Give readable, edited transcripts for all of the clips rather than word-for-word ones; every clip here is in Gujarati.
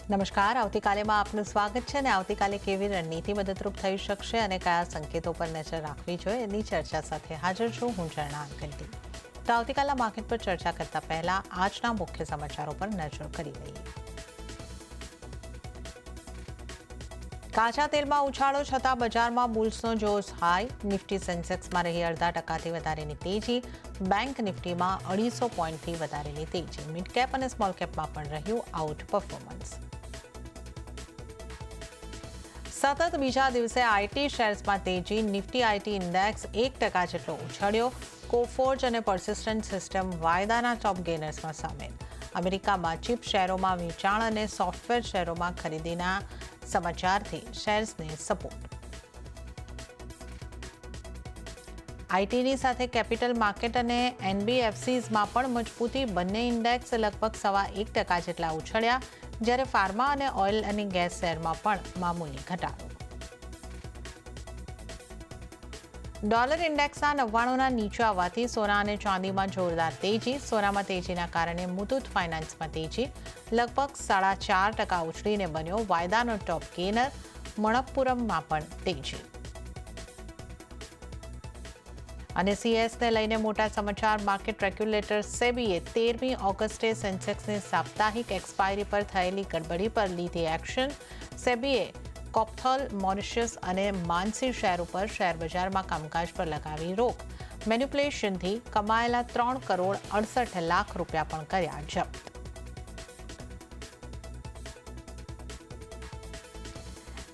નમસ્કાર. આવતીકાલેમાં આપનું સ્વાગત છે અને આવતીકાલે કેવી રણનીતિ મદદરૂપ થઈ શકશે અને કયા સંકેતો પર નજર રાખવી જોઈએ એની ચર્ચા સાથે હાજર છું હું ઝરણા અંકલટી. તો આવતીકાલના માર્કેટ પર ચર્ચા કરતા પહેલા આજના મુખ્ય સમાચારો પર નજર કરી લઈએ. કાચા તેલમાં ઉછાળો છતાં બજારમાં બુલ્સનો જોશ હાઈ. નિફ્ટી સેન્સેક્સમાં રહી 0.5% વધારેની તેજી. બેંક નિફ્ટીમાં 250 પોઈન્ટથી વધારેની તેજી. મિડ કેપ અને સ્મોલ કેપમાં પણ રહ્યું આઉટ પરફોર્મન્સ. સતત બીજા દિવસે આઈટી શેર્સમાં તેજી. નિફ્ટી આઈટી ઇન્ડેક્સ 1% જેટલો ઉછળ્યો. કોફોર્જ અને પર્સિસ્ટન્ટ સિસ્ટમ વાયદાના ટોપ ગેનર્સમાં સામેલ. અમેરિકામાં ચીપ શેરોમાં વેચાણ અને સોફ્ટવેર શેરોમાં ખરીદીના સમાચારથી શેર્સને સપોર્ટ. આઈટીની સાથે કેપિટલ માર્કેટ અને એનબીએફસીઝમાં પણ મજબૂતી. બંને ઇન્ડેક્સ લગભગ 1.25% જેટલા ઉછળ્યા, જ્યારે ફાર્મા અને ઓઇલ અને ગેસ શેરમાં પણ મામૂલી ઘટાડો. ડોલર ઇન્ડેક્સના 99ના નીચે આવવાથી સોના અને ચાંદીમાં જોરદાર તેજી. સોનામાં તેજીના કારણે મુથુટ ફાઇનાન્સમાં તેજી લગભગ 4.5% ઉછળીને બન્યો વાયદાનો ટોપ ગેનર. મણપ્પુરમમાં પણ તેજી. અને સીએસને લઈને મોટા સમાચાર. માર્કેટ રેગ્યુલેટર સેબીએ 13મી ઓગસ્ટે સેન્સેક્સની સાપ્તાહિક એક્સપાયરી પર થયેલી ગડબડી પર લીધી એક્શન. સેબીએ કોપ્થોલ, મોરિશિયસ અને માનસી શેર ઉપર શેરબજારમાં કામકાજ પર લગાવી રોક. મેન્યુપ્યુલેશનથી કમાયેલા 3.68 કરોડ પણ કર્યા જપ્ત.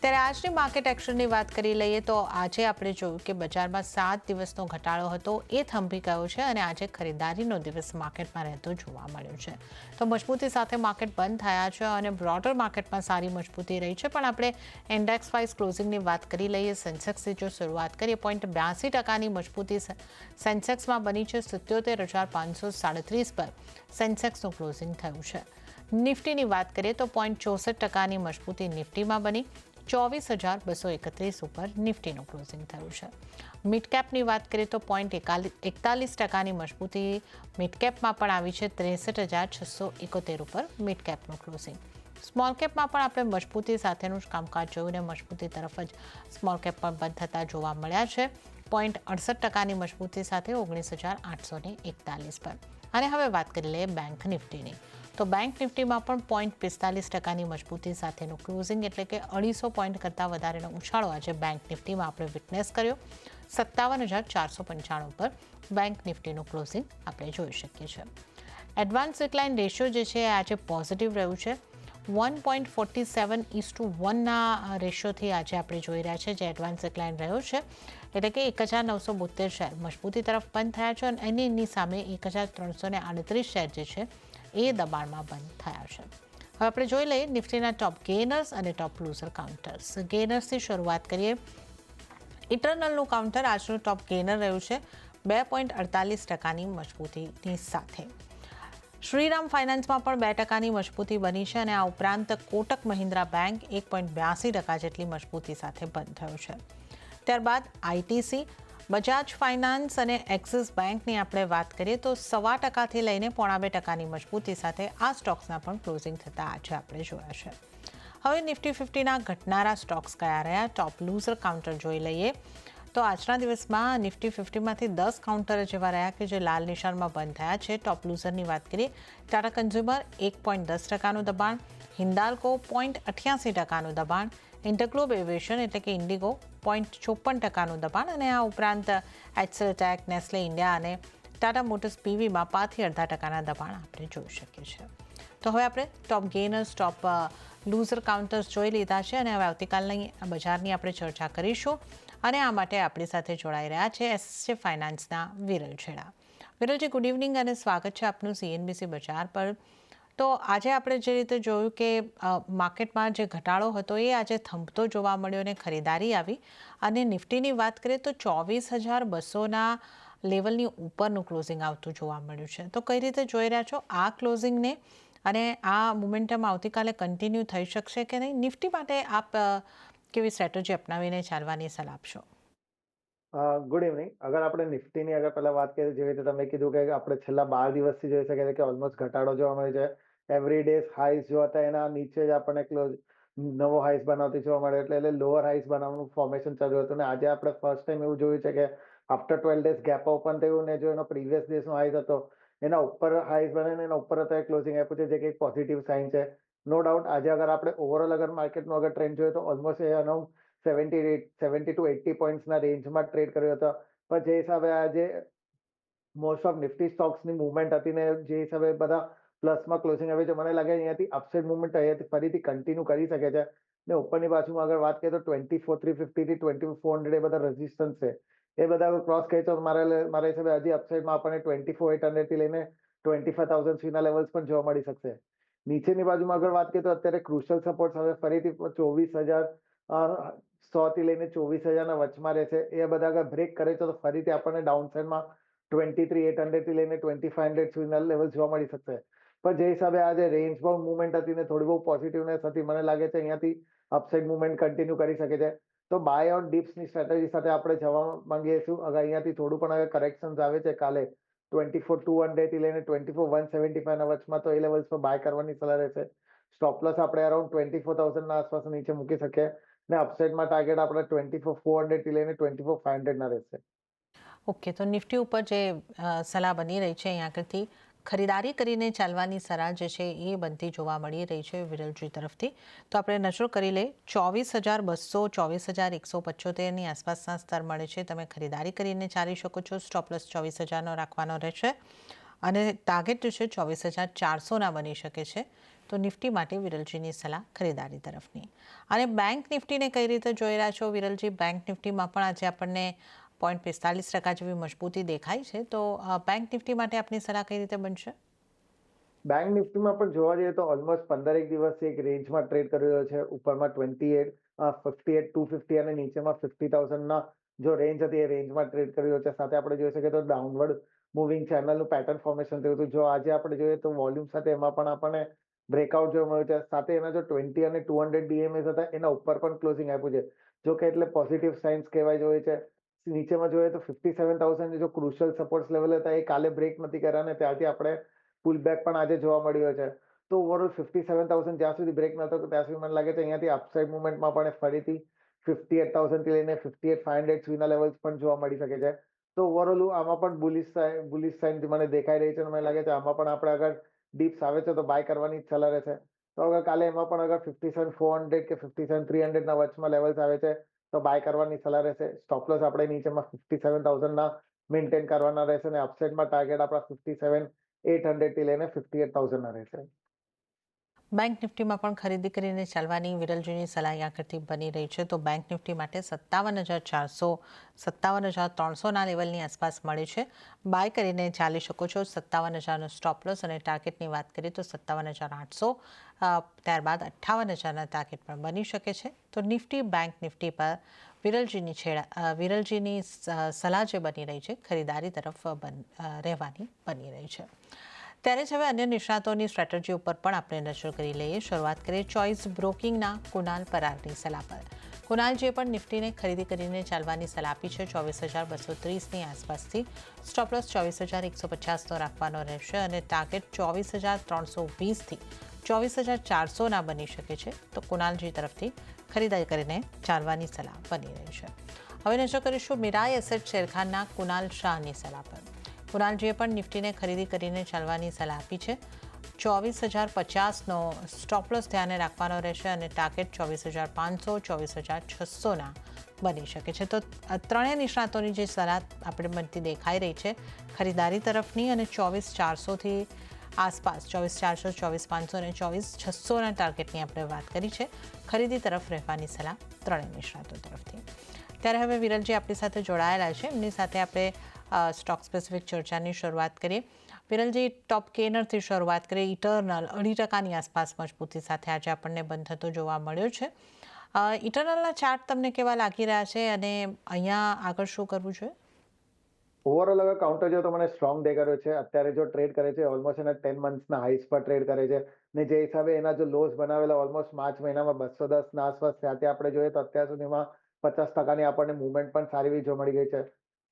ત્યારે આજની માર્કેટ એક્શનની વાત કરી લઈએ તો આજે આપણે જોયું કે બજારમાં 7 દિવસનો ઘટાડો હતો એ થંભી ગયો છે અને આજે ખરીદારીનો દિવસ માર્કેટમાં રહેતો જોવા મળ્યો છે. તો મજબૂતી સાથે માર્કેટ બંધ થયા છે અને બ્રોડર માર્કેટમાં સારી મજબૂતી રહી છે. પણ આપણે ઇન્ડેક્સ વાઇઝ ક્લોઝિંગની વાત કરી લઈએ. સેન્સેક્સથી જો શરૂઆત કરીએ 0.82%ની મજબૂતી સેન્સેક્સમાં બની છે. 77,537 પર સેન્સેક્સનું ક્લોઝિંગ થયું છે. નિફ્ટીની વાત કરીએ તો 0.64%ની મજબૂતી નિફ્ટીમાં બની. 24,231 ઉપર નિફ્ટીનું ક્લોઝિંગ થયું છે. મિડ કેપની વાત કરીએ તો 0.41%ની મજબૂતી મિડ કેપમાં પણ આવી છે. 63,671 ઉપર મિડ કેપનું ક્લોઝિંગ. સ્મોલ કેપમાં પણ આપણે મજબૂતી સાથેનું જ કામકાજ જોયું ને મજબૂતી તરફ જ સ્મોલ કેપ પણ બંધ થતા જોવા મળ્યા છે. 0.68%ની મજબૂતી સાથે 19,841 પર. અને હવે વાત કરી લઈએ બેંક નિફ્ટીની. તો બેંક નિફ્ટીમાં પણ 0.45%ની મજબૂતી સાથેનું ક્લોઝિંગ એટલે કે 250 પોઈન્ટ કરતાં વધારેનો ઉછાળો આજે બેંક નિફ્ટીમાં આપણે વિટનેસ કર્યો. 57,495 પર બેંક નિફ્ટીનું ક્લોઝિંગ આપણે જોઈ શકીએ છીએ. એડવાન્સ ડિક્લાઇન રેશિયો જે છે આજે પોઝિટિવ રહ્યું છે. 1.47:1ના રેશિયોથી આજે આપણે જોઈ રહ્યા છે જે એડવાન્સ ડિક્લાઇન રહ્યો છે. એટલે કે 1,972 શેર મજબૂતી તરફ બંધ થયા છે અને એની સામે 1,338 શેર જે છે એ દબાણમાં બંધ થયા છે. હવે આપણે જોઈ લઈએ નિફ્ટીના ટોપ ગેનર્સ અને ટોપ લૂઝર કાઉન્ટર્સ. ગેનર્સથી શરૂઆત કરીએ. ઇટરનલનું કાઉન્ટર આજનું ટોપ ગેનર રહ્યું છે 2.48%ની મજબૂતીની સાથે. શ્રીરામ ફાઇનાન્સમાં પણ 2%ની મજબૂતી બની છે અને આ ઉપરાંત કોટક મહિન્દ્રા બેંક 1.82% જેટલી મજબૂતી સાથે બંધ થયો છે. ત્યારબાદ આઈટીસી, બજાજ ફાઇનાન્સ અને એક્સિસ બેંકની આપણે વાત કરીએ તો 0.25%થી લઈને 0.25%ની મજબૂતી સાથે આ સ્ટોક્સના પણ ક્લોઝિંગ થતા આજે આપણે જોયા છે. હવે નિફ્ટી 50ના ઘટનારા સ્ટોક્સ કયા રહ્યા ટોપ લૂઝર કાઉન્ટર જોઈ લઈએ. તો આજના દિવસમાં નિફ્ટી 50માંથી 10 કાઉન્ટર જેવા રહ્યા કે જે લાલ નિશાનમાં બંધ થયા છે. ટોપ લૂઝરની વાત કરીએ ટાટા કન્ઝ્યુમર 1.10%નું દબાણ, હિન્દાલ્કો 0.88%નું દબાણ, ઇન્ટરગ્લોબ એવિએશન એટલે કે ઇન્ડિગો 0.54%નું દબાણ અને આ ઉપરાંત એચસેલ ટેક, નેસ્લે ઇન્ડિયા અને ટાટા મોટર્સ પીવીમાં 5.5%ના દબાણ આપણે જોઈ શકીએ છીએ. તો હવે આપણે ટોપ ગેનર્સ, ટોપ લૂઝર કાઉન્ટર્સ જોઈ લીધા છે અને હવે આવતીકાલની બજારની આપણે ચર્ચા કરીશું. અને આ માટે આપણી સાથે જોડાઈ રહ્યા છે એસએસજી ફાઇનાન્સના વિરલ છેડા. વિરલજી, ગુડ ઇવનિંગ અને સ્વાગત છે આપનું સીએનબીસી બજાર પર. તો આજે આપણે જે રીતે જોયું કે માર્કેટમાં જે ઘટાડો હતો એ આજે થંભતો જોવા મળ્યો અને ખરીદારી આવી. અને નિફ્ટીની વાત કરીએ તો 24,200ના લેવલની ઉપરનું ક્લોઝિંગ આવતું જોવા મળ્યું છે. તો કઈ રીતે જોઈ રહ્યા છો આ ક્લોઝિંગને અને આ મોમેન્ટમ આવતીકાલે કન્ટિન્યુ થઈ શકશે કે નહીં? નિફ્ટી માટે આપ કેવી સ્ટ્રેટેજી અપનાવીને ચાલવાની સલાહ આપશો? Good evening. અગર આપણે નિફ્ટીની પહેલા વાત કરીએ જેવી રીતે તમે કીધું કે આપણે છેલ્લા 12 દિવસથી જોઈ શકીએ છીએ કે ઓલમોસ્ટ ઘટાડો જોવા મળે છે. એવરી ડે હાઈસ જો હતા એના નીચે જ આપણને નવો હાઈસ બનાવતી જોવા મળે, એટલે લોઅર હાઈસ બનાવવાનું ફોર્મેશન ચાલુ હતું. ને આજે આપણે ફર્સ્ટ ટાઈમ એવું જોયું છે કે આફ્ટર 12 ડેઝ ગેપ ઓપન થયું ને જો એનો પ્રીવિયસ ડેઝનો હાઈસ હતો એના ઉપર હાઈસ બને ને એના ઉપર અત્યારે ક્લોઝિંગ આપ્યું છે, જે કંઈક પોઝિટિવ સાઇન છે. નો ડાઉટ આજે અગર આપણે ઓવરઓલ અગર માર્કેટનો અગર ટ્રેન્ડ જોઈએ તો ઓલમોસ્ટ એ અરાઉન્ડ 70 ટુ 80 પોઈન્ટ્સના રેન્જમાં ટ્રેડ કર્યો હતો. પણ જે હિસાબે આજે મોસ્ટ ઓફ નિફ્ટી સ્ટોક્સની મુવમેન્ટ હતી ને જે હિસાબે બધા પ્લસમાં ક્લોઝિંગ આવે છે, મને લાગે અહીંયાથી અપસાઇડ મુવમેન્ટ અહીંયાથી ફરીથી કન્ટિન્યુ કરી શકે છે. ને ઉપરની બાજુમાં અગર વાત કરીએ તો 24,350 થી 24,400 એ બધા રેઝિસ્ટન્સ છે, એ બધા ક્રોસ કરે તો મારા હિસાબે હજી અપસાઇડમાં આપણને 24,800 થી લઈને 25,000 સુધીના લેવલ્સ પણ જોવા મળી શકશે. નીચેની બાજુમાં અગર વાત કરીએ તો અત્યારે ક્રુશિયલ સપોર્ટ હવે ફરીથી 24,100 થી લઈને 24,000ના વચમાં રહેશે. એ બધા અગર બ્રેક કરે તો ફરીથી આપણને ડાઉન સાઇડમાં 23,800 થી લઈને 25,500 સુધીના લેવલ જોવા મળી શકશે. પણ જે હિસાબે આજે રેન્જ બાઉન્ડ મુવમેન્ટ હતી ને થોડી બહુ પોઝિટિવનેસ હતી, મને લાગે છે અહીંયાથી અપસાઇડ મુવમેન્ટ કન્ટિન્યુ કરી શકે છે. તો બાય ઓન ડિપ્સની સ્ટ્રેટેજી સાથે આપણે જવા માંગીશું. અગર અહીંયાથી થોડું પણ હવે કરેક્શન્સ આવે છે કાલે 24,200 થી લઈને 24,175 ના વચમાં, તો એ લેવલ્સ પર બાય કરવાની સલાહ રહેશે. સ્ટોપ લોસ આપણે અરાઉન્ડ 24,000 ના આસપાસ નીચે મૂકી શકીએ ને અપસાઇડમાં ટાર્ગેટ આપણે 24,400 થી લઈને 24,500 ના રહેશે. ઓકે, તો નિફ્ટી ઉપર જે સલાહ બની રહી છે અહીં આગળથી ખરીદારી કરીને ચાલવાની સલાહ જે છે એ બનતી જોવા મળી રહી છે વિરલજી તરફથી. તો આપણે નજર કરી લઈએ 24,200 24,175ની આસપાસના સ્તર મળે છે. તમે ખરીદારી કરીને ચાલી શકો છો. સ્ટોપ લોસ 24,000નો રાખવાનો રહેશે અને ટાર્ગેટ જે છે 24,400ના બની શકે છે. તો નિફ્ટી માટે વિરલજીની સલાહ ખરીદારી તરફની. અને બેંક નિફ્ટીને કઈ રીતે જોઈ રહ્યા છો વિરલજી? બેંક નિફ્ટીમાં પણ આજે આપણને 0.45% જેવી મજબૂતી દેખાય છે. તો બેંક નિફ્ટી માટે આપની સલાહ કઈ રીતે બનશે? બેંક નિફ્ટીમાં પણ જોવા જઈએ તો ઓલમોસ્ટ 15 દિવસથી એક રેન્જમાં ટ્રેડ કરી રહ્યો છે. ઉપરમાં 58,250 અને નીચેમાં 50,000ના જો રેન્જ હતી એ રેન્જમાં ટ્રેડ કરી રહ્યો છે. સાથે આપણે જોઈ શકીએ તો ડાઉનવર્ડ મૂવિંગ ચેનલનું પેટર્ન ફોર્મેશન થયું હતું. જો આજે આપણે જોઈએ તો વોલ્યુમ સાથે એમાં પણ આપણને બ્રેકઆઉટ જોવા મળ્યું છે. સાથે એના જો 20 અને 200 ડીએમએસ હતા એના ઉપર પણ ક્લોઝિંગ આપ્યું છે, જો કે એટલે પોઝિટિવ સાઇન્સ કહેવાય જોઈએ છે. નીચેમાં જોઈએ તો 57,000 જો ક્રુશિયલ સપોર્ટ લેવલ હતા એ કાલે બ્રેક નથી કર્યા ને ત્યારથી આપણે પુલ બેક પણ આજે જોવા મળ્યો છે. તો ઓવરઓલ 57,000 જ્યાં સુધી બ્રેક નતો ત્યાં સુધી મને લાગે છે અહીંયાથી અપસાઇડ મુવમેન્ટમાં પણ ફરીથી 58,000 થી લઈને 58,500 સુધીના લેવલ્સ પણ જોવા મળી શકે છે. તો ઓવરઓલ આમાં પણ બુલિશ સાઇન મને દેખાઈ રહી છે. મને લાગે છે આમાં પણ આપણે અગર ડીપ્સ આવે છે તો બાય કરવાની સલાહ રહેશે. તો અગર કાલે એમાં પણ અગર 57,400 કે 57,300ના વચમાં લેવલ્સ આવે છે તો બાય કરવાની સલાહ રહેશે. સ્ટોપ લોસ આપણે નીચેમાં 57,000ના મેન્ટેન કરવાના રહેશે અને અપસાઇડમાં ટાર્ગેટ આપણા 57,800 થી લઈને 58,000ના રહેશે. બેંક નિફ્ટીમાં પણ ખરીદી કરીને ચાલવાની વિરલજીની સલાહ અહીંયા આગળથી બની રહી છે. તો બેંક નિફ્ટી માટે 57,400 57,300ના લેવલની આસપાસ મળે છે. બાય કરીને ચાલી શકો છો. 57,000નો સ્ટોપ લોસ અને ટાર્ગેટની વાત કરીએ તો 57,800, ત્યારબાદ 58,000ના ટાર્ગેટ પણ બની શકે છે. તો નિફ્ટી બેંક નિફ્ટી પર વિરલજીની સલાહ જે બની રહી છે ખરીદારી તરફ રહેવાની બની રહી છે. ત્યારે જ હવે અન્ય નિષ્ણાતોની સ્ટ્રેટેજી ઉપર પણ આપણે નજર કરી લઈએ. શરૂઆત કરીએ ચોઇસ બ્રોકિંગના કુનાલ પરારની સલાહ પર. કુનાલજીએ પણ નિફ્ટીને ખરીદી કરીને ચાલવાની સલાહ આપી છે 24,230ની આસપાસથી. સ્ટોપ લોસ 24,150નો રાખવાનો રહેશે અને ટાર્ગેટ 24,320થી 24,400ના બની શકે છે. તો કુનાલજી તરફથી ખરીદારી કરીને ચાલવાની સલાહ બની રહી છે. હવે નજર કરીશું મિરાઈ એસેટ શેરખાનના કુનાલ શાહની સલાહ પર. કુનાલજીએ પણ નિફ્ટીને ખરીદી કરીને ચાલવાની સલાહ આપી છે. 24,050નો સ્ટોપ લોસ ધ્યાને રાખવાનો રહેશે અને ટાર્ગેટ 24,500 24,600ના બની શકે છે. તો ત્રણેય નિષ્ણાતોની જે સલાહ આપણે બનતી દેખાઈ રહી છે ખરીદારી તરફની અને 24,400થી આસપાસ 24,400 24,500 અને 24,600ના ટાર્ગેટની આપણે વાત કરી છે. ખરીદી તરફ રહેવાની સલાહ ત્રણેય નિષ્ણાતો તરફથી. ત્યારે હવે વિરલજી આપણી સાથે જોડાયેલા છે. એમની સાથે આપણે સ્ટોક સ્પેસિફિક ચર્ચાની શરૂઆત કરીએ. વિરલજી, ટોપ ગેનરથી શરૂઆત કરીએ. ઇટરનલ 2% આસપાસ મજબૂતી સાથે આજે આપણને બંધ થતો જોવા મળ્યો છે. ઇટરનલના ચાર્ટ તમને કેવા લાગી રહ્યા છે અને અહીંયા આગળ શું કરવું જોઈએ? ઓવરઓલ અગર કાઉન્ટર જો તો મને સ્ટ્રોંગ દેખાડ્યો છે. અત્યારે જો ટ્રેડ કરે છે ઓલમોસ્ટ એના 10 મંથ્સના હાઈસ પર ટ્રેડ કરે છે ને જે હિસાબે એના જો લોસ બનાવેલા ઓલમોસ્ટ માર્ચ મહિનામાં 210ના આસપાસ ત્યાંથી આપણે જોઈએ તો અત્યાર સુધીમાં 50%ની આપણને મુવમેન્ટ પણ સારી એવી જોવા મળી ગઈ છે.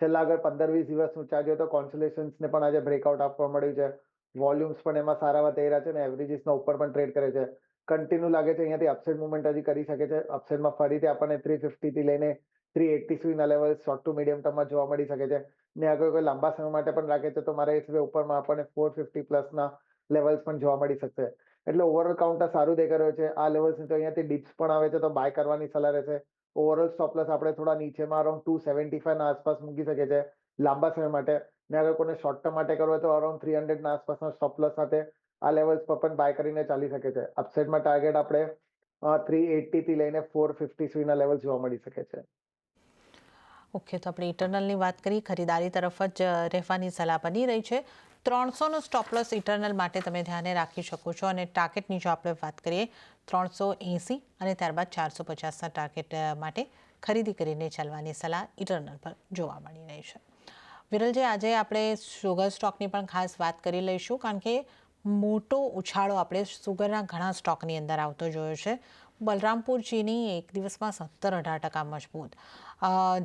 છેલ્લા અગર 15-20 દિવસનું ચાર્ટ જોઈએ તો કોન્સોલેશન્સને પણ આજે બ્રેકઆઉટ આપવા મળ્યું છે. વોલ્યુમ્સ પણ એમાં સારા એવા થઈ રહ્યા છે અને એવરેજીસના ઉપર પણ ટ્રેડ કરે છે. કન્ટિન્યુ લાગે છે અહીંયાથી અપસાઇડ મુવમેન્ટ હજી કરી શકે છે. અપસાઇડમાં ફરીથી આપણને 350 થી લઈને 380 સુધીના લેવલ શોર્ટ ટુ મીડિયમ ટર્મમાં જોવા મળી શકે છે. ને અગર કોઈ લાંબા સમય માટે પણ રાખે છે તો મારા હિસાબે ઉપરમાં આપણને 450 પ્લસના લેવલ્સ પણ જોવા મળી શકશે. એટલે ઓવરઓલ કાઉન્ટર સારું દેખાઈ રહ્યું છે. આ લેવલ્સની તો અહીંયાથી ડિપ્સ પણ આવે છે તો બાય કરવાની સલાહ રહેશે. ઓવરઓલ સ્ટોપ લોસ આપણે થોડા નીચેમાં અરાઉન્ડ 275 ના આસપાસ મૂકી શકે છે લાંબા સમય માટે. ને અગર કોઈને શોર્ટ ટર્મ માટે કરવું હોય તો અરાઉન્ડ 300 ના આસપાસના સ્ટોપ લોસ સાથે આ લેવલ્સ પર પણ બાય કરીને ચાલી શકે છે. અપસાઇડમાં ટાર્ગેટ આપણે 380 થી લઈને 450 સુધીના લેવલ જોવા મળી શકે છે. ઓકે, તો આપણે ઇટરનલની વાત કરી, ખરીદારી તરફ જ રહેવાની સલાહ બની રહી છે. 300નો સ્ટોપ લોસ ઇટરનલ માટે તમે ધ્યાને રાખી શકો છો અને ટાર્ગેટની જો આપણે વાત કરીએ 380 અને ત્યારબાદ 450ના ટાર્ગેટ માટે ખરીદી કરીને ચાલવાની સલાહ ઇટરનલ પર જોવા મળી રહી છે. વિરલજી, આજે આપણે સુગર સ્ટોકની પણ ખાસ વાત કરી લઈશું કારણ કે મોટો ઉછાળો આપણે સુગરના ઘણા સ્ટોકની અંદર આવતો જોયો છે. બલરામપુર ચીની એક દિવસમાં 17-18% મજબૂત.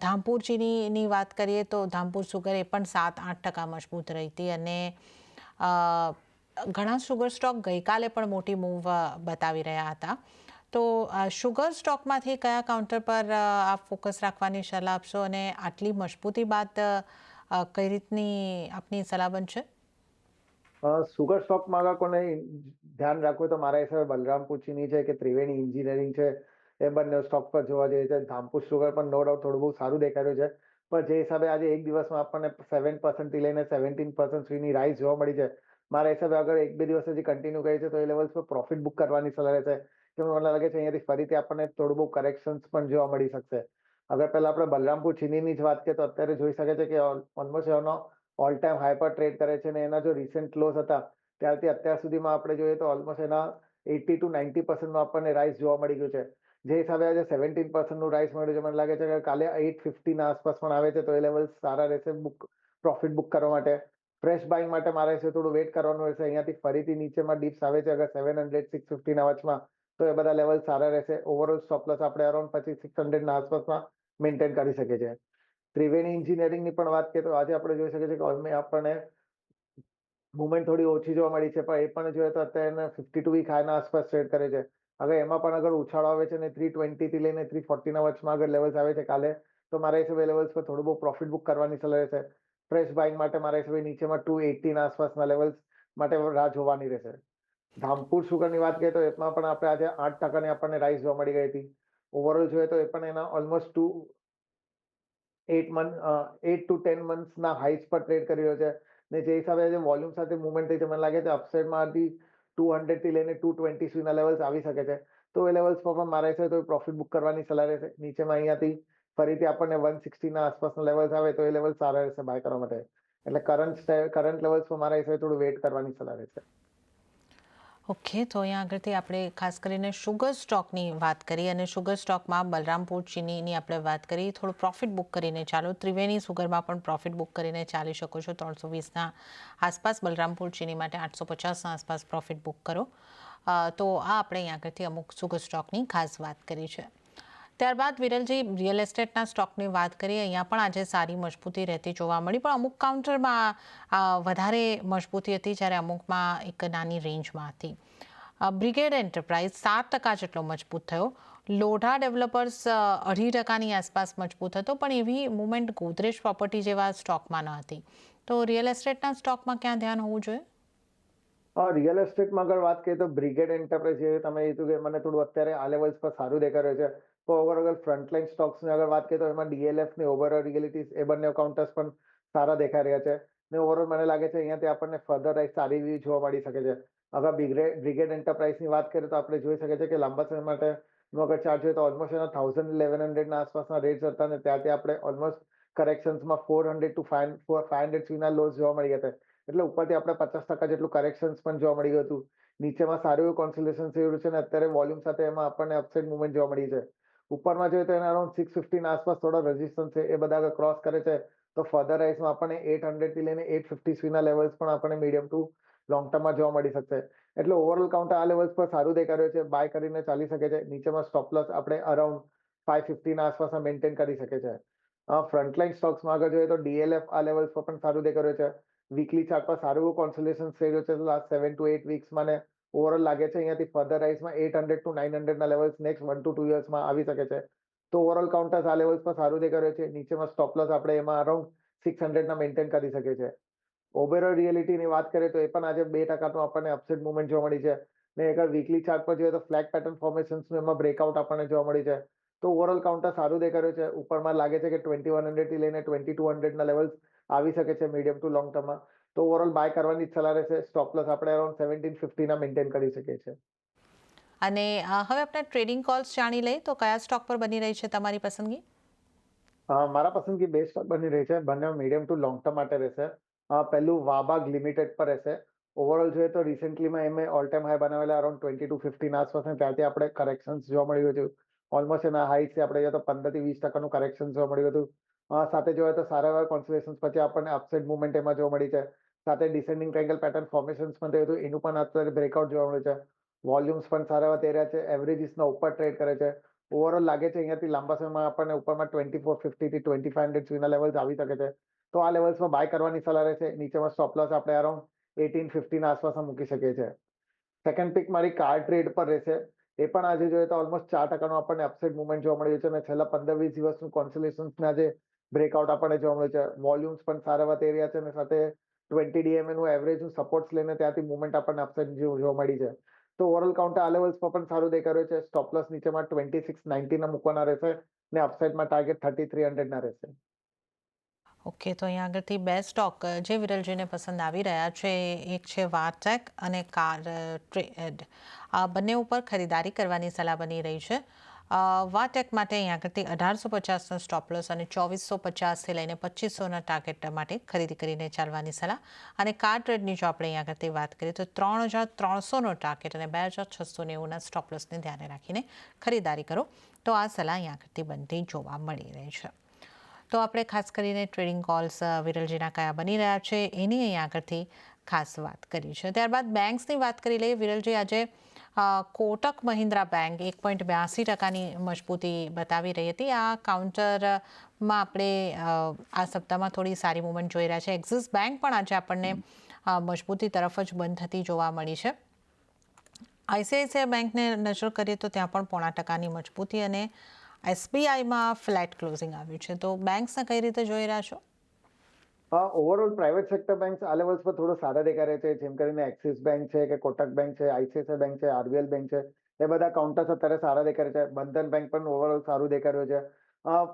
ધામપુર ચીનીની વાત કરીએ તો ધામપુર સુગર એ પણ 7-8% મજબૂત રહી હતી અને ઘણા સુગર સ્ટોક ગઈકાલે પણ મોટી મૂવ બતાવી રહ્યા હતા. તો શુગર સ્ટોકમાંથી કયા કાઉન્ટર પર આપ ફોકસ રાખવાની સલાહ આપશો અને આટલી મજબૂતી બાદ કઈ રીતની આપની સલાહ બનશે? સુગર સ્ટોકમાં આગળ કોને ધ્યાન રાખવું તો મારા હિસાબે બલરામપુર ચીની છે કે ત્રિવેણી એન્જિનિયરિંગ છે એ બંને સ્ટોક પર જોવા જઈએ છે. ધામપુર સુગર પણ નો ડાઉટ થોડું બહુ સારું દેખાઈ રહ્યું છે. પણ જે હિસાબે આજે એક દિવસમાં આપણને 7% થી લઈને 17% સુધીની રાઇઝ જોવા મળી છે. મારા હિસાબે અગર એક બે દિવસ હજી કન્ટિન્યુ કરી છે તો એ લેવલ્સ પર પ્રોફિટ બુક કરવાની સલાહ રહેશે. કેમ મને લાગે છે અહીંયાથી ફરીથી આપણને થોડું બહુ કરેક્શન્સ પણ જોવા મળી શકશે. અગર પહેલા આપણે બલરામપુર ચીનીની જ વાત કરીએ તો અત્યારે જોઈ શકે છે કે ઓલમોસ્ટ એનો ઓલ ટાઈમ હાઈ પર ટ્રેડ કરે છે અને એના જો રિસેન્ટ ક્લોઝ હતા ત્યારથી અત્યાર સુધીમાં આપણે જોઈએ તો ઓલમોસ્ટ એના 80 to 90%નું આપણને રાઇઝ જોવા મળી ગયું છે. જે હિસાબે આજે 17%નું રાઇઝ મળ્યું છે મને લાગે છે કે કાલે 850ના આસપાસ પણ આવે છે તો એ લેવલ સારા રહેશે પ્રોફિટ બુક કરવા માટે. ફ્રેશ બાઇંગ માટે મારે છે થોડું વેટ કરવાનું રહેશે. અહીંયાથી ફરીથી નીચેમાં ડિપ્સ આવે છે અગર 700 650ના વચમાં તો એ બધા લેવલ સારા રહેશે. ઓવરઓલ સ્ટોપ લોસ આપણે અરાઉન્ડ પછી 600ના આસપાસમાં મેન્ટેન કરી શકે છે. ત્રિવેણી એન્જિનિયરિંગની પણ વાત કરીએ તો આજે આપણે જોઈ શકીએ છીએ કે આપણને મુવમેન્ટ થોડી ઓછી જોવા મળી છે પણ એ પણ જોઈએ તો અત્યારે 52 વીક હાઈના આસપાસ ટ્રેડ કરે છે. હવે એમાં પણ અગર ઉછાળો આવે છે ને 320 થી લઈને 340ના વચમાં અગર લેવલ્સ આવે છે કાલે તો મારા હિસાબે લેવલ્સ પર થોડું બહુ પ્રોફિટ બુક કરવાની સલાહ રહેશે. ફ્રેશ બાઇંગ માટે મારા હિસાબે નીચેમાં 280ના આસપાસના લેવલ્સ માટે રાહ જોવાની રહેશે. ધામપુર સુગરની વાત કરીએ તો એમાં પણ આપણે આજે 8%ની આપણને રાઇઝ જોવા મળી ગઈ હતી. ઓવરઓલ જોઈએ તો એ પણ એના ઓલમોસ્ટ 8 to 10 મંથ્સના હાઈસ પર ટ્રેડ કરી રહ્યો છે. ને જે હિસાબે જે વોલ્યુમ સાથે મુવમેન્ટ થઈ છે મને લાગે છે અપસાઇડમાંથી 200 થી લઈને 220 સુધીના લેવલ્સ આવી શકે છે. તો એ લેવલ્સ પર પણ મારા હિસાબે તો પ્રોફિટ બુક કરવાની સલાહ રહેશે. નીચેમાં અહીંયાથી ફરીથી આપણને 160ના આસપાસના લેવલ્સ આવે તો એ લેવલ સારા રહેશે બાય કરવા માટે. એટલે કરંટ લેવલ્સ પર મારા હિસાબે થોડું વેટ કરવાની સલાહ રહેશે. ઓકે, તો અહીંયા આગળથી આપણે ખાસ કરીને શુગર સ્ટોકની વાત કરી અને શુગર સ્ટોકમાં બલરામપુર ચીનીની આપણે વાત કરી. થોડું પ્રોફિટ બુક કરીને ચાલો. ત્રિવેણી સુગરમાં પણ પ્રોફિટ બુક કરીને ચાલી શકો છો. 320ના આસપાસ બલરામપુર ચીની માટે 850ના આસપાસ પ્રોફિટ બુક કરો. તો આ આપણે અહીંયા આગળથી અમુક સુગર સ્ટોકની ખાસ વાત કરી છે. ત્યારબાદ વિરલજી, રિયલ એસ્ટેટના સ્ટોકની વાત કરીએ. અહીંયા પણ આજે સારી મજબૂતી રહેતી જોવા મળી પણ અમુક કાઉન્ટરમાં વધારે મજબૂતી હતી જ્યારે અમુકમાં એક નાની રેન્જમાં હતી. બ્રિગેડ એન્ટરપ્રાઇઝ 7% જેટલો મજબૂત થયો. લોઢા ડેવલપર્સ 2.5%ની આસપાસ મજબૂત હતો પણ એવી મુવમેન્ટ ગોદરેજ પ્રોપર્ટી જેવા સ્ટોકમાં ન હતી. તો રિયલ એસ્ટેટના સ્ટોકમાં ક્યાં ધ્યાન હોવું જોઈએ? રિયલ એસ્ટેટમાં અગર વાત કરીએ તો બ્રિગેડ એન્ટરપ્રાઇઝ જે તમે કીધું કે મને થોડું અત્યારે આ લેવલ્સ પર સારું દેખાઈ રહ્યું છે. તો અગર ફ્રન્ટલાઇન સ્ટોક્સની અગર વાત કરીએ તો એમાં ડીએલએફ ને ઓવરઓલ રિયલિટીઝ એ બંને કાઉન્ટર્સ પણ સારા દેખાઈ રહ્યા છે. ને ઓવરઓલ મને લાગે છે અહીંયાથી આપણને ફર્ધર રાઇઝ સારી એવી જોવા મળી શકે છે. અગર બ્રિગેડ એન્ટરપ્રાઇઝની વાત કરીએ તો આપણે જોઈ શકીએ છીએ કે લાંબા સમય માટે અગર ચાર્ટ જોઈએ તો ઓલમોસ્ટ એના 1100ના આસપાસના રેટ્સ હતા અને ત્યાંથી આપણે ઓલમોસ્ટ કરેક્શન્સમાં 400 to 500 સુધીના લોસ જોવા મળી ગયા હતા. એટલે ઉપરથી આપણે 50% જેટલું કરેક્શન્સ પણ જોવા મળી ગયું હતું. નીચેમાં સારું એવું કોન્સોલિડેશન થઈ રહ્યું છે અને અત્યારે વોલ્યુમ સાથે એમાં આપણને અપસાઇડ મુવમેન્ટ જોવા મળી છે. ઉપરમાં જોઈએ તો એના અરાઉન્ડ 650 આસપાસ થોડા રેઝિસ્ટન્સ છે એ બધા અગર ક્રોસ કરે છે તો ફર્ધર રાઇઝમાં આપણને 800 થી લઈને 850 સુધીના લેવલ્સ પણ આપણને મીડિયમ ટુ લોંગ ટર્મમાં જોવા મળી શકશે. એટલે ઓવરઓલ કાઉન્ટર આ લેવલ્સ પર સારું દેખાઈ રહ્યું છે. બાય કરીને ચાલી શકે છે. નીચેમાં સ્ટોપ લોસ આપણે અરાઉન્ડ 550ના આસપાસ મેન્ટેન કરી શકે છે. ફ્રન્ટલાઈન સ્ટોક્સમાં આગળ જોઈએ તો ડીએલએફ આ લેવલ્સ પર પણ સારું દેખાઈ રહ્યું છે. વીકલી ચાર્ટ પર સારું એવું કોન્સોલિડેશન થઈ રહ્યું છે લાસ્ટ 7 to 8 વીક્સમાં, ને ઓવરઓલ લાગે છે અહીંયાથી ફર્ધર રાઇઝમાં 800 to 900 ના લેવલ્સ નેક્સ્ટ 1 to 2 યર્સમાં આવી શકે છે. તો ઓવરઓલ કાઉન્ટર્સ આ લેવલ્સ પર સારું દેખાઈ રહ્યું છે. નીચેમાં સ્ટોપ લોસ આપણે એમાં અરાઉન્ડ 600 ના મેન્ટેન કરી શકીએ છીએ. ઓબેરોય રિયલિટીની વાત કરીએ તો એ પણ આજે 2% આપણને અપસાઇડ મૂવમેન્ટ જોવા મળી છે. ને અગર વીકલી ચાર્ટ પર જોઈએ તો ફ્લેગ પેટર્ન ફોર્મેશન્સનું એમાં બ્રેકઆઉટ આપણને જોવા મળી છે. તો ઓવરઓલ કાઉન્ટર સારું દેખાઈ રહ્યું છે. ઉપરમાં લાગે છે કે 2100 થી લઈને 2200 ના લેવલ્સ આવી શકે છે મીડિયમ ટુ લોંગ ટર્મમાં. તો ઓવરઓલ બાય કરવાની જ સલાહ રહેશે. સ્ટોપ લોસ આપણે અરાઉન્ડ 1750 ના મેન્ટેન કરી શકીએ છીએ. અને હવે આપણે ટ્રેડિંગ કોલ્સ જાણી લઈએ તો કયા સ્ટોક પર બની રહી છે તમારી પસંદગી? મારા પસંદગી બે સ્ટોક બની રહી છે. બંને મીડિયમ ટુ લોંગ ટર્મ માટે રહેશે. પહેલું વાબાગ લિમિટેડ પર રહેશે. ઓવરઓલ જોઈએ તો રિસેન્ટલીમાં એમએ ઓલ ટાઈમ હાઈ બનાવેલા અરાઉન્ડ 2250 ના આસપાસ, અને ત્યાંથી આપણે કરેક્શન્સ જોવા મળ્યું હતું. ઓલમોસ્ટ એના હાઈટથી આપણે જોઈએ તો 15 થી 20% કરેક્શન જોવા મળ્યું હતું. સાથે જોઈએ તો સારા એવા કોન્સોલિડેશન્સ પછી આપણને અપસાઇડ મૂવમેન્ટ એમાં જોવા મળી છે. સાથે ડિસેન્ડિંગ ટ્રાયેંગલ પેટર્ન ફોર્મેશન્સ પણ થયું હતું, એનું પણ અત્યારે બ્રેકઆઉટ જોવા મળ્યું છે. વોલ્યુમ્સ પણ સારા એવા થઈ રહ્યા છે. એવરેજીસના ઉપર ટ્રેડ કરે છે. ઓવરઓલ લાગે છે અહીંયાથી લાંબા સમયમાં આપણને ઉપરમાં 2450 થી 2500 સુધીના લેવલ્સ આવી શકે છે. તો આ લેવલ્સમાં બાય કરવાની સલાહ રહેશે. નીચેમાં સ્ટોપ લોસ આપણે અરાઉન્ડ 1850 ના આસપાસ મૂકી શકીએ છીએ. સેકન્ડ પિક મારી કાર ટ્રેડ પર રહેશે. એ પણ આજે જોઈએ તો ઓલમોસ્ટ 4% આપણને અપસાઇડ મૂવમેન્ટ જોવા મળ્યું છે, અને છેલ્લા 15-20 દિવસનું કોન્સોલિડેશન્સના આજે બ્રેકઆઉટ આપણને જોવા મળ્યું છે. વોલ્યુમ્સ પણ સારા એવા થઈ રહ્યા છે, અને સાથે 20 DMA નું એવરેજનું સપોર્ટ્સ લઈને ત્યાંથી મૂવમેન્ટ આપણને અપસાઇડ જોવા મળી છે. તો ઓવરઓલ કાઉન્ટર આ લેવલ્સ પર પણ સારું દેખાઈ રહ્યું છે. સ્ટોપ લોસ નીચેમાં 2690 ના મૂકવાના રહેશે, ને અપસાઇડમાં ટાર્ગેટ 3300 ના રહેશે. ઓકે, તો અહીંયા આગળથી બે સ્ટોક જે વિરલજીને પસંદ આવી રહ્યા છે, એક છે વાટેક અને કાર ટ્રેડ. આ બંને ઉપર ખરીદારી કરવાની સલાહ બની રહી છે. વાટેક માટે અહીંયા આગળથી 1850નો સ્ટોપ લોસ અને 2450થી લઈને 2500ના ટાર્ગેટ માટે ખરીદી કરીને ચાલવાની સલાહ. અને કાર ટ્રેડની જો આપણે અહીંયા આગળથી વાત કરીએ તો 3300નો ટાર્ગેટ અને 2690ના સ્ટોપ લોસને ધ્યાને રાખીને ખરીદારી કરો. તો આ સલાહ અહીંયા આગળથી બનતી જોવા મળી રહી છે. તો આપણે ખાસ કરીને ટ્રેડિંગ કોલ્સ વિરલજીના કયા બની રહ્યા છે એની અહીંયા આગળથી ખાસ વાત કરી છે. ત્યારબાદ બેંક્સની વાત કરી લઈએ. વિરલજી, આજે કોટક મહિન્દ્રા બેંક 1.82%ની મજબૂતી બતાવી રહી હતી. આ કાઉન્ટરમાં આપણે આ સપ્તાહમાં થોડી સારી મૂવમેન્ટ જોઈ રહ્યા છે. એક્સિસ બેંક પણ આજે આપણને મજબૂતી તરફ જ બંધ થતી જોવા મળી છે. આઈસીઆઈસીઆઈ બેંકને નજર કરીએ તો ત્યાં પણ 0.5%ની મજબૂતી, અને એસબીઆઈમાં ફ્લેટ ક્લોઝિંગ આવ્યું છે. તો બેંક્સને કઈ રીતે જોઈ રહ્યા છો? ઓવરઓલ પ્રાઇવેટ સેક્ટર બેંક્સ આ લેવલ્સ પર થોડો સારા દેખાઈ રહ્યા છે. જેમ કરીને એક્સિસ બેંક છે, કે કોટક બેંક છે, આઈસીઆઈસીઆઈ બેંક છે, આરબીએલ બેંક છે, એ બધા કાઉન્ટર્સ અત્યારે સારા દેખાઈ રહ્યા છે. બંધન બેંક પણ ઓવરઓલ સારું દેખાઈ રહ્યું છે.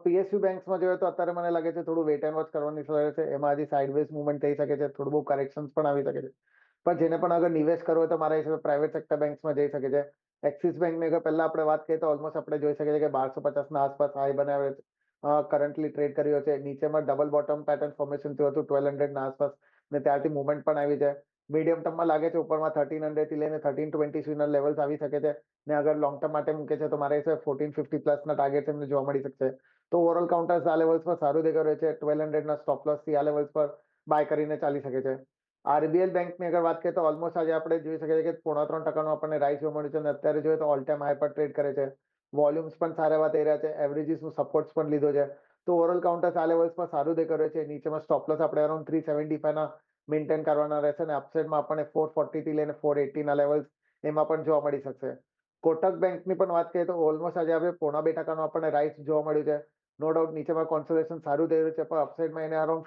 પીએસયુ બેંક્સમાં જોઈએ તો અત્યારે મને લાગે છે થોડું વેટ એન્ડ વોચ કરવાની સલાહ છે. એમાં હજી સાઇડવેઝ મૂવમેન્ટ થઈ શકે છે, થોડું બહુ કરેક્શન્સ પણ આવી શકે છે. પણ જેને પણ અગર નિવેશ કરવો હોય તો મારા હિસાબે પ્રાઇવેટ સેક્ટર બેંક્સમાં જઈ શકે છે. એક્સિસ બેંકની અગર પહેલા આપણે વાત કરીએ તો ઓલમોસ્ટ આપણે જોઈ શકીએ છીએ કે 1250 ના આસપાસ હાઈ બનાવે છે. કરન્ટલી ટ્રેડ કર્યો છે. નીચેમાં ડબલ બોટમ પેટર્ન ફોર્મેશન થયું હતું 1200 ના આસપાસ, ને ત્યારથી મૂવમેન્ટ પણ આવી છે. મીડિયમ ટર્મમાં લાગે છે ઉપરમાં 1300 થી લઈને 1320 સુધીના લેવલ્સ આવી શકે છે. ને અગર લોંગ ટર્મ માટે મૂકે છે તો મારા હિસાબે 1450 પ્લસના ટાર્ગેટ એમને જોવા મળી શકશે. તો ઓવરઓલ કાઉન્ટર્સ આ લેવલ્સ પર સારું દેખાઈ રહ્યું છે. 1200 ના સ્ટોપ લોસ થી આ લેવલ્સ પર બાય કરીને ચાલી શકે છે. આરબીએલ બેંકની અગર વાત કરીએ તો ઓલમોસ્ટ આજે આપણે જોઈ શકીએ છીએ કે 3.5%નું આપણને રાઇઝ જોવા મળ્યું છે, અને અત્યારે જોઈએ તો ઓલ ટાઈમ હાઈ પર ટ્રેડ કરે છે. વોલ્યુમ્સ પણ સારા એવા થઈ રહ્યા છે. એવરેજીસનું સપોર્ટ્સ પણ લીધો છે. તો ઓવરઓલ કાઉન્ટર્સ આ લેવલ્સ પર સારું દેખાઈ રહ્યું છે. નીચેમાં સ્ટોપ લોસ આપણે અરાઉન્ડ 375 ના મેન્ટેન કરવાના રહેશે, અને અપસાઇડમાં આપણને 440 થી લઈને 480 ના લેવલ્સ એમાં પણ જોવા મળી શકશે. કોટક બેંકની પણ વાત કરીએ તો ઓલમોસ્ટ આજે આપણે 0.5%નું આપણને રાઇઝ જોવા મળ્યું છે. નો ડાઉટ નીચેમાં કોન્સોલિડેશન સારું થઈ રહ્યું છે, પણ અપસાઇડમાં એને અરાઉન્ડ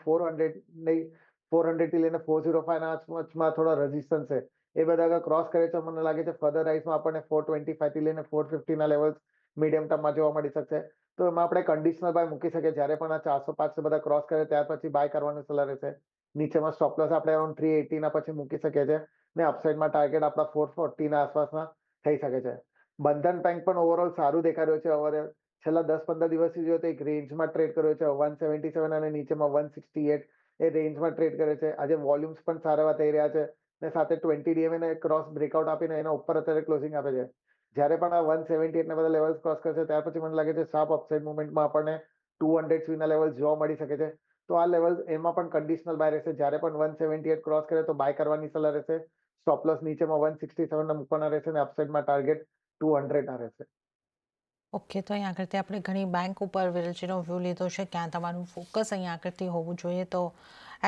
400 થી લઈને 405 ના આસપાસમાં થોડા રેઝિસ્ટન્સ છે. એ બધા અગર ક્રોસ કરે તો મને લાગે છે ફર્ધર રાઇઝમાં આપણને 425 થી લઈને 450 ના લેવલ્સ મીડિયમ ટર્મમાં જોવા મળી શકશે. તો એમાં આપણે કન્ડિશનલ બાય મૂકી શકીએ. જ્યારે પણ આ 405 બધા ક્રોસ કરે ત્યાર પછી બાય કરવાની સલાહ રહેશે. નીચેમાં સ્ટોપ લોસ આપણે અરાઉન્ડ 380 ના પછી મૂકી શકીએ છીએ, ને અપસાઇડમાં ટાર્ગેટ આપણા 440 ના આસપાસમાં થઈ શકે છે. બંધન બેંક પણ ઓવરઓલ સારું દેખાઈ રહ્યું છે. ઓવરઓલ છેલ્લા 10-15 દિવસથી જોઈએ તો એક રેન્જમાં ટ્રેડ કર્યો છે. 177 અને નીચેમાં 168 એ રેન્જમાં ટ્રેડ કરે છે. આજે વોલ્યુમ્સ પણ સારા એવા થઈ રહ્યા છે, ને સાથે 20 DMA ને ક્રોસ બ્રેકઆઉટ આપીને એના ઉપર અત્યારે ક્લોઝિંગ આપે છે. જ્યારે પણ આ 178 ના બધા લેવલ્સ ક્રોસ કરશે ત્યાર પછી મને લાગે છે શાર્પ અપસાઇડ મૂવમેન્ટમાં આપણને 200 સુધીના લેવલ્સ જોવા મળી શકે છે. તો આ લેવલ્સ એમાં પણ કન્ડિશનલ બાય રહેશે. જ્યારે પણ 178 ક્રોસ કરે તો બાય કરવાની સલાહ રહેશે. સ્ટોપ લોસ નીચેમાં 167 ના મૂકવાના રહેશે, અને અપસાઇડમાં ટાર્ગેટ 200 ના રહેશે. ઓકે, તો અહીંયા આગળથી આપણે ઘણી બેંક ઉપર વિરલજીનો વ્યૂ લીધો છે. ક્યાં તમારું ફોકસ અહીંયા આગળથી હોવું જોઈએ, તો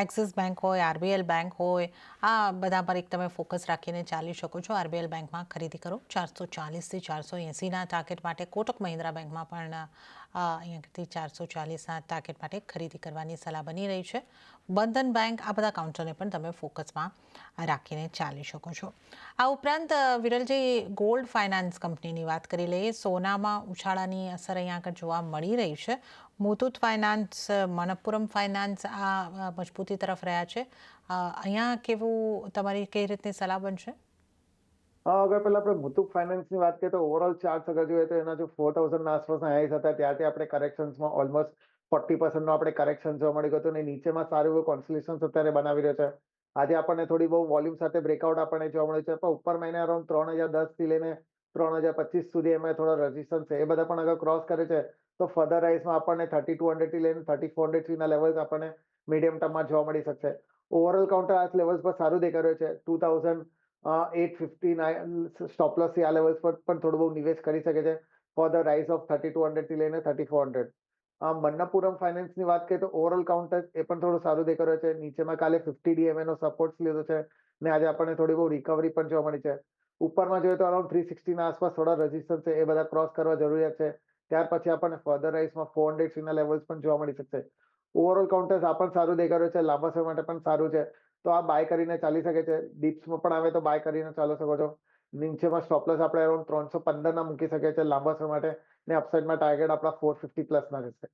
એક્સિસ બેંક હોય, આરબીએલ બેંક હોય, આ બધા પર એક તમે ફોકસ રાખીને ચાલી શકો છો. આરબીએલ બેંકમાં ખરીદી કરો 440થી 480ના ટાર્ગેટ માટે. કોટક મહિન્દ્રા બેંકમાં પણ અહીંયાથી 440ના ટાર્ગેટ માટે ખરીદી કરવાની સલાહ બની રહી છે. બંધન બેંક, આ બધા કાઉન્ટરને પણ તમે ફોકસમાં રાખીને ચાલી શકો છો. આ ઉપરાંત વિરલજી, ગોલ્ડ ફાઇનાન્સ કંપનીની વાત કરી લઈએ. સોનામાં ઉછાળાની અસર અહીંયા આગળ જોવા મળી રહી છે. મુથુટ ફાઇનાન્સ, મણપ્પુરમ ફાઇનાન્સ આ મજબૂતી તરફ રહ્યા છે. અહીંયા કેવું તમારી કઈ રીતની સલાહ બનશે? અગર પહેલા આપણે મુથુટ ફાઇનાન્સની વાત કરીએ તો ઓવરઓલ ચાર્ટ્સ અગર જોઈએ તો એના જો 4000 ના આસપાસના હાઈસ હતા ત્યારથી આપણે કરેક્શન્સમાં ઓલમોસ્ટ 40% નો આપણે કરેક્શન જોવા મળી ગયું હતું અને નીચેમાં સારું એવું કોન્સોલિડેશન અત્યારે બનાવી રહ્યો છે. આજે આપણને થોડી બહુ વોલ્યુમ સાથે બ્રેકઆઉટ આપણને જોવા મળ્યું છે, પણ ઉપરમાં એને અરાઉન્ડ 3010 થી લઈને 3025 સુધી એમાં થોડા રેઝિસ્ટન્સ છે, એ બધા પણ અગર ક્રોસ કરે છે તો ફર્ધર રાઇઝમાં આપણને 3200 થી લઈને 3400 ના લેવલ્સ આપણને મીડિયમ ટર્મમાં જોવા મળી શકશે. ઓવરઓલ કાઉન્ટર આ લેવલ્સ પર સારું દેખાઈ રહ્યું છે. 2859 સ્ટોપ લોસ થી આ લેવલ્સ પર પણ થોડું બહુ નિવેશ કરી શકે છે ફોર ધ રાઇઝ ઓફ 3200 થી લઈને 3400. મન્નપુરમ ફાઇનાન્સની વાત કરીએ તો ઓવરઓલ કાઉન્ટર એ પણ થોડું સારું દેખાઈ રહ્યું છે. નીચેમાં કાલે 50 DMA નો સપોર્ટ લીધો છે ને આજે આપણને થોડી બહુ રિકવરી પણ જોવા મળી છે. ઉપરમાં જોઈએ તો અરાઉન્ડ 360 ના આસપાસ થોડા રેઝિસ્ટન્સ છે, એ બધા ક્રોસ કરવા જરૂરિયાત છે. ત્યાર પછી આપણને ફર્ધર રાઇઝમાં 400 ના લેવલ્સ પણ જોવા મળી શકશે. ઓવરઓલ કાઉન્ટર્સ આ પણ સારું દેખાઈ રહ્યું છે, લાંબા સમય માટે પણ સારું છે, તો આ બાય કરીને ચાલી શકે છે. ડિપ્સમાં પણ આવે તો બાય કરીને ચાલી શકો છો. નીચેમાં સ્ટોપ લોસ આપણે અરાઉન્ડ 315 ના મૂકી શકીએ છીએ લાંબા સમય માટે ને અપસાઇડમાં ટાર્ગેટ આપણા 450 પ્લસ ના રહેશે.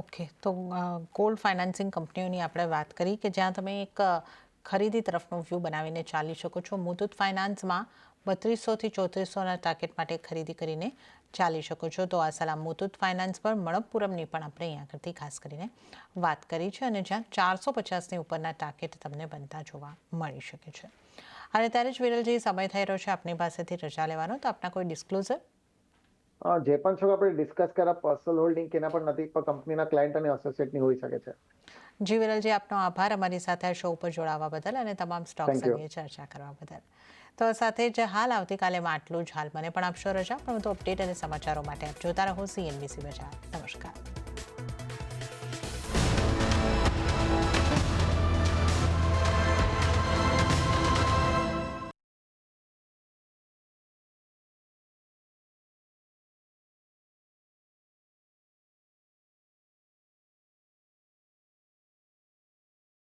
ઓકે, તો ગોલ્ડ ફાઇનાન્સિંગ કંપનીઓની આપણે વાત કરી કે જ્યાં તમે એક ખરીદી તરફનો વ્યૂ બનાવીને ચાલી શકો છો. મુથુટ ફાઇનાન્સમાં 3200થી 3400ના ટાર્ગેટ માટે ખરીદી કરીને ચાલી શકો છો. તો આ સલાહ મુથુટ ફાઇનાન્સ પર, મણપ્પુરમની પણ આપણે અહીંયા આગળથી ખાસ કરીને વાત કરી છે અને જ્યાં 450ની ઉપરના ટાર્ગેટ તમને બનતા જોવા મળી શકે છે. અને ત્યારે જ વિરલજી, સમય થઈ રહ્યો છે આપની પાસેથી રજા લેવાનો, તો આપના કોઈ ડિસ્ક્લોઝર? જે પણ છો આપણે ડિસ્કસ કર્યા પર્સનલ હોલ્ડિંગ કેના પણ નથી, પણ કંપનીના ક્લાયન્ટ અને એસોસિએટની હોઈ શકે છે. જી વિરલજી, આપનો આભાર અમારી સાથે આ શો ઉપર જોડાવા બદલ અને તમામ સ્ટોક્સ થેન્ક યુ. અંગે ચર્ચા કરવા બદલ. તો સાથે જ હાલ આવતીકાલેમાં આટલું જ. હાલ મને પણ આપશો રજા, પણ વધુ અપડેટ અને સમાચારો માટે આપ જોતા રહો CNBC બજાર. નમસ્કાર.